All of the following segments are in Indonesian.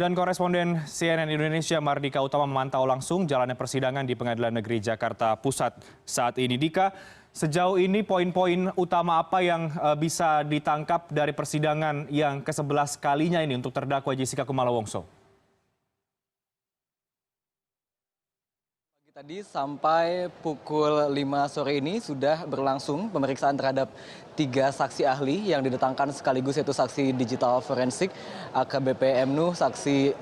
Dan koresponden CNN Indonesia Mardika Utama memantau langsung jalannya persidangan di Pengadilan Negeri Jakarta Pusat saat ini. Dika, sejauh ini poin-poin utama apa yang bisa ditangkap dari persidangan yang ke-11 kalinya ini untuk terdakwa Jessica Kumala Wongso? Tadi sampai pukul 5 sore ini sudah berlangsung pemeriksaan terhadap 3 saksi ahli yang didatangkan sekaligus, yaitu saksi digital forensik, AKBP MNU, saksi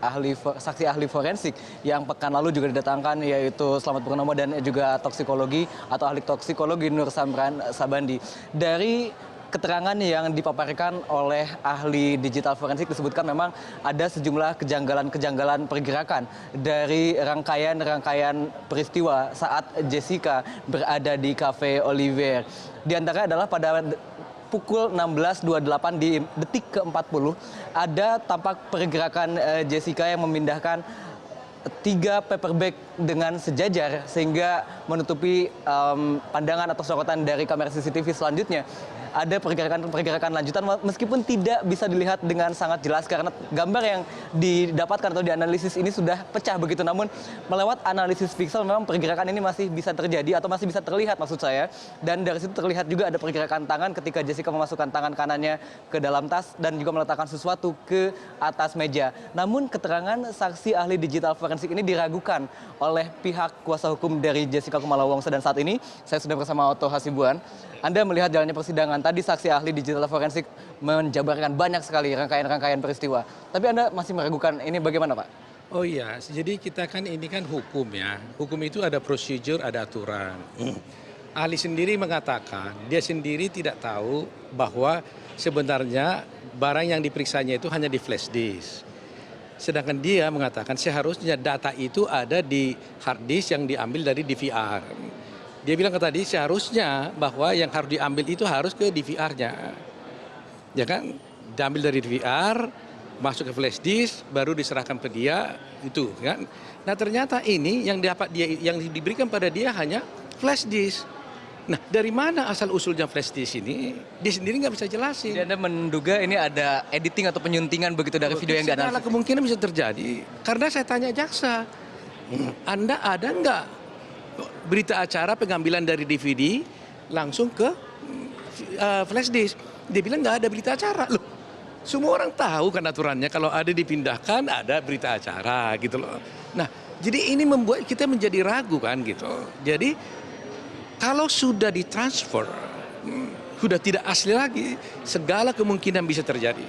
ahli forensik yang pekan lalu juga didatangkan, yaitu Selamat Purnomo, dan juga toksikologi atau ahli toksikologi Nur Samran Sabandi. Dari keterangan yang dipaparkan oleh ahli digital forensik disebutkan memang ada sejumlah kejanggalan-kejanggalan pergerakan dari rangkaian peristiwa saat Jessica berada di Cafe Olivier. Di antara adalah pada pukul 16.28 di detik ke-40 ada tampak pergerakan Jessica yang memindahkan 3 paper bag dengan sejajar sehingga menutupi pandangan atau sorotan dari kamera CCTV selanjutnya. Ada pergerakan lanjutan meskipun tidak bisa dilihat dengan sangat jelas karena gambar yang didapatkan atau dianalisis ini sudah pecah begitu, namun melewat analisis piksel memang pergerakan ini masih bisa terjadi atau masih bisa terlihat maksud saya. Dan dari situ terlihat juga ada pergerakan tangan ketika Jessica memasukkan tangan kanannya ke dalam tas dan juga meletakkan sesuatu ke atas meja. Namun keterangan saksi ahli digital forensik ini diragukan oleh pihak kuasa hukum dari Jessica Kumala Wongso, dan saat ini saya sudah bersama Otto Hasibuan. Anda melihat jalannya persidangan, tadi saksi ahli digital forensik menjabarkan banyak sekali rangkaian-rangkaian peristiwa. Tapi Anda masih meragukan, ini bagaimana Pak? Oh iya, jadi kita kan ini kan hukum ya. Hukum itu ada prosedur, ada aturan. Ahli sendiri mengatakan, dia sendiri tidak tahu bahwa sebenarnya barang yang diperiksanya itu hanya di flash disk. Sedangkan dia mengatakan seharusnya data itu ada di hard disk yang diambil dari DVR. Dia bilang ke tadi seharusnya bahwa yang harus diambil itu harus ke DVR-nya. Ya kan, diambil dari DVR, masuk ke flash disk, baru diserahkan ke dia, itu kan. Nah ternyata ini yang diberikan pada dia hanya flash disk. Nah dari mana asal usulnya flash disk ini? Dia sendiri nggak bisa jelasin. Jadi Anda menduga ini ada editing atau penyuntingan begitu dari video yang dianalisis? Segala kemungkinan bisa terjadi. Karena saya tanya jaksa, Anda ada nggak berita acara pengambilan dari DVD langsung ke flash disk? Dia bilang nggak ada berita acara. Loh, semua orang tahu kan aturannya, kalau ada dipindahkan ada berita acara gitu loh. Nah, jadi ini membuat kita menjadi ragu kan gitu. Jadi kalau sudah ditransfer, sudah tidak asli lagi, segala kemungkinan bisa terjadi.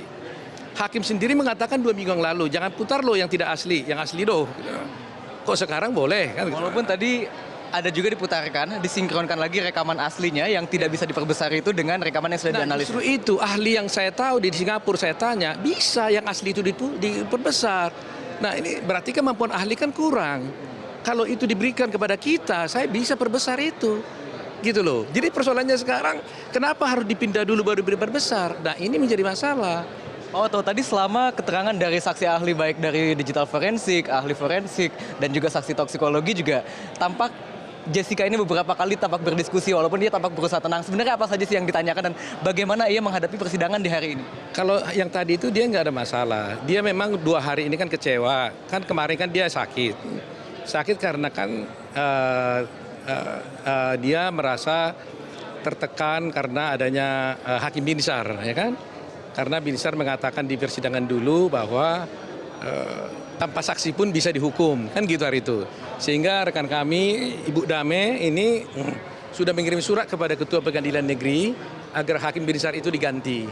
Hakim sendiri mengatakan 2 minggu yang lalu, jangan putar loh yang tidak asli, yang asli doh. Gitu. Kok sekarang boleh kan? Walaupun tadi ada juga diputarkan, disinkronkan lagi rekaman aslinya yang tidak bisa diperbesar itu dengan rekaman yang sudah dianalisis. Justru itu ahli yang saya tahu di Singapura, saya tanya, bisa yang asli itu diperbesar. Nah ini berarti kemampuan ahli kan kurang. Kalau itu diberikan kepada kita, saya bisa perbesar itu. Gitu loh. Jadi persoalannya sekarang, kenapa harus dipindah dulu baru diperbesar? Nah ini menjadi masalah. Oh, tuh tadi selama keterangan dari saksi ahli baik dari digital forensik, ahli forensik, dan juga saksi toksikologi juga tampak Jessica ini beberapa kali tampak berdiskusi walaupun dia tampak berusaha tenang. Sebenarnya apa saja sih yang ditanyakan dan bagaimana ia menghadapi persidangan di hari ini? Kalau yang tadi itu dia nggak ada masalah. Dia memang 2 hari ini kan kecewa. Kan kemarin kan dia sakit. Sakit karena kan dia merasa tertekan karena adanya Hakim Binsar, ya kan? Karena Binsar mengatakan di persidangan dulu bahwa tanpa saksi pun bisa dihukum, kan gitu hari itu. Sehingga rekan kami, Ibu Dame ini sudah mengirim surat kepada Ketua Pengadilan Negeri agar Hakim Binsar itu diganti,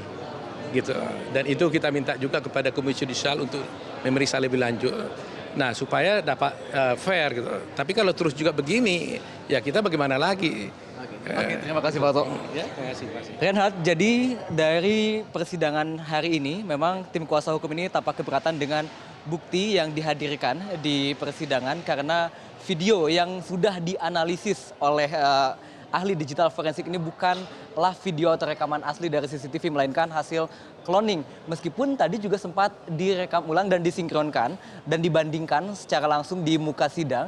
gitu. Dan itu kita minta juga kepada Komisi Judisial untuk memeriksa lebih lanjut. Nah supaya dapat fair gitu. Tapi kalau terus juga begini, ya kita bagaimana lagi? Oke, terima kasih Pak Otto. Ya, terima kasih. Reinhard, jadi dari persidangan hari ini memang tim kuasa hukum ini tampak keberatan dengan bukti yang dihadirkan di persidangan karena video yang sudah dianalisis oleh ahli digital forensik ini bukanlah video atau rekaman asli dari CCTV melainkan hasil cloning. Meskipun tadi juga sempat direkam ulang dan disinkronkan dan dibandingkan secara langsung di muka sidang,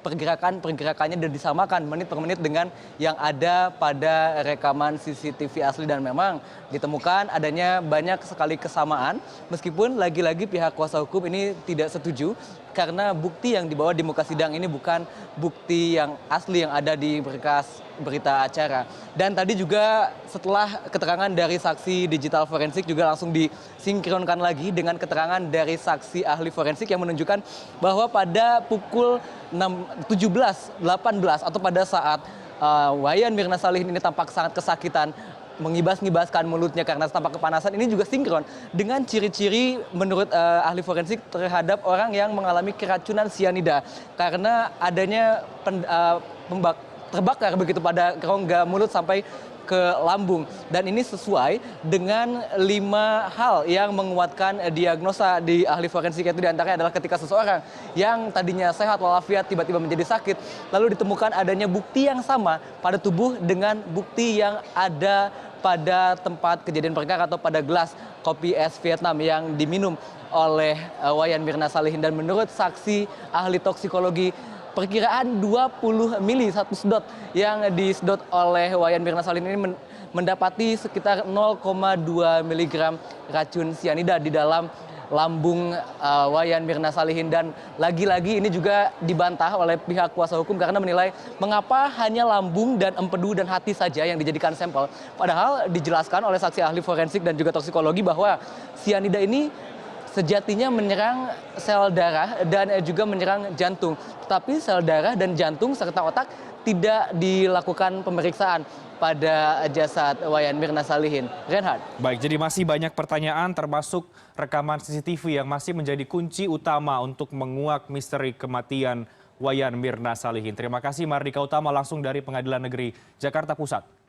pergerakannya dan disamakan menit per menit dengan yang ada pada rekaman CCTV asli, dan memang ditemukan adanya banyak sekali kesamaan meskipun lagi-lagi pihak kuasa hukum ini tidak setuju karena bukti yang dibawa di muka sidang ini bukan bukti yang asli yang ada di berkas berita acara. Dan tadi juga setelah keterangan dari saksi digital forensik juga langsung disinkronkan lagi dengan keterangan dari saksi ahli forensik yang menunjukkan bahwa pada pukul 17.18 atau pada saat Wayan Mirna Salihin ini tampak sangat kesakitan, mengibas-ngibaskan mulutnya karena tampak kepanasan, ini juga sinkron dengan ciri-ciri menurut ahli forensik terhadap orang yang mengalami keracunan sianida karena adanya terbakar begitu pada rongga mulut sampai ke lambung. Dan ini sesuai dengan 5 hal yang menguatkan diagnosa di ahli forensik, yaitu diantaranya adalah ketika seseorang yang tadinya sehat walafiat tiba-tiba menjadi sakit, lalu ditemukan adanya bukti yang sama pada tubuh dengan bukti yang ada pada tempat kejadian perkara atau pada gelas kopi es Vietnam yang diminum oleh Wayan Mirna Salihin. Dan menurut saksi ahli toksikologi, perkiraan 20 mili satu sedot yang disedot oleh Wayan Mirna Salihin ini mendapati sekitar 0,2 mg racun sianida di dalam lambung Wayan Mirna Salihin. Dan lagi-lagi ini juga dibantah oleh pihak kuasa hukum karena menilai mengapa hanya lambung dan empedu dan hati saja yang dijadikan sampel. Padahal dijelaskan oleh saksi ahli forensik dan juga toksikologi bahwa sianida ini sejatinya menyerang sel darah dan juga menyerang jantung. Tetapi sel darah dan jantung serta otak tidak dilakukan pemeriksaan pada jasad Wayan Mirna Salihin. Reinhard. Baik, jadi masih banyak pertanyaan termasuk rekaman CCTV yang masih menjadi kunci utama untuk menguak misteri kematian Wayan Mirna Salihin. Terima kasih Mardika Utama langsung dari Pengadilan Negeri Jakarta Pusat.